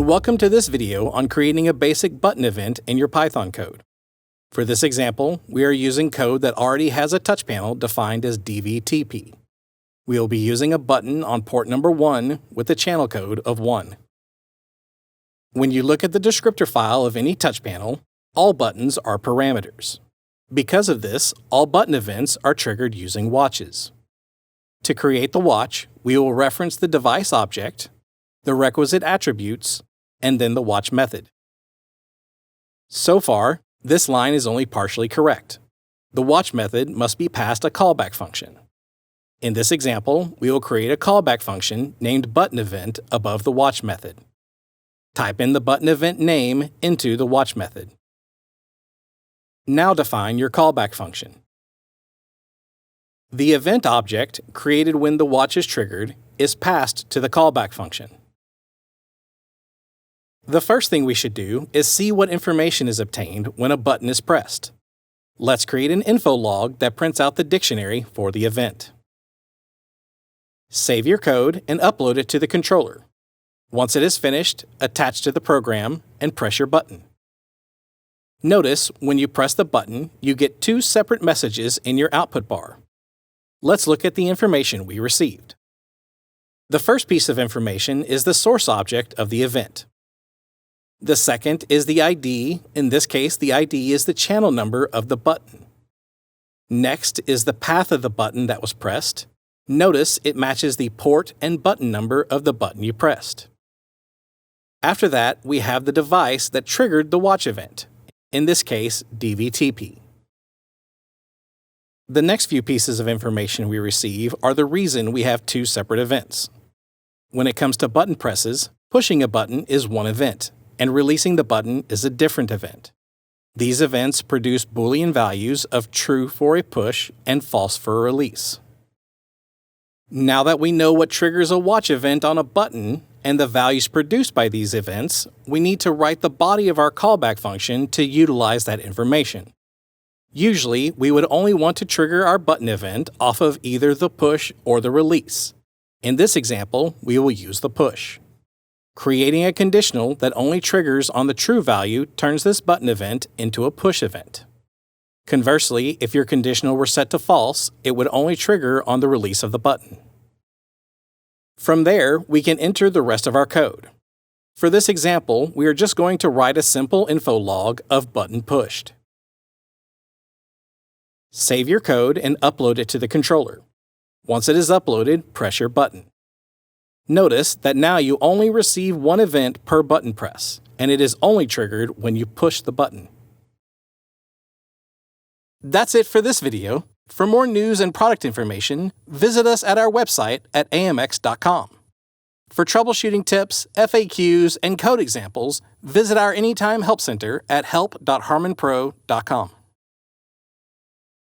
welcome to this video on creating a basic button event in your Python code. For this example, we are using code that already has a touch panel defined as dvtp. We will be using a button on port number 1 with a channel code of 1. When you look at the descriptor file of any touch panel, all buttons are parameters. Because of this, all button events are triggered using watches. To create the watch, we will reference the device object, the requisite attributes, and then the watch method. So far, this line is only partially correct. The watch method must be passed a callback function. In this example, we will create a callback function named button event above the watch method. Type in the button event name into the watch method. Now define your callback function. The event object created when the watch is triggered is passed to the callback function. The first thing we should do is see what information is obtained when a button is pressed. Let's create an info log that prints out the dictionary for the event. Save your code and upload it to the controller. Once it is finished, attach to the program and press your button. Notice when you press the button, you get two separate messages in your output bar. Let's look at the information we received. The first piece of information is the source object of the event. The second is the ID. In this case, the ID is the channel number of the button. Next is the path of the button that was pressed. Notice it matches the port and button number of the button you pressed. After that, we have the device that triggered the watch event, in this case, dvtp. The next few pieces of information we receive are the reason we have two separate events. When it comes to button presses, pushing a button is one event, and releasing the button is a different event. These events produce Boolean values of true for a push and false for a release. Now that we know what triggers a watch event on a button and the values produced by these events, we need to write the body of our callback function to utilize that information. Usually, we would only want to trigger our button event off of either the push or the release. In this example, we will use the push. Creating a conditional that only triggers on the true value turns this button event into a push event. Conversely, if your conditional were set to false, it would only trigger on the release of the button. From there, we can enter the rest of our code. For this example, we are just going to write a simple info log of button pushed. Save your code and upload it to the controller. Once it is uploaded, press your button. Notice that now you only receive one event per button press, and it is only triggered when you push the button. That's it for this video. For more news and product information, visit us at our website at amx.com. For troubleshooting tips, FAQs, and code examples, visit our Anytime Help Center at help.harmonpro.com.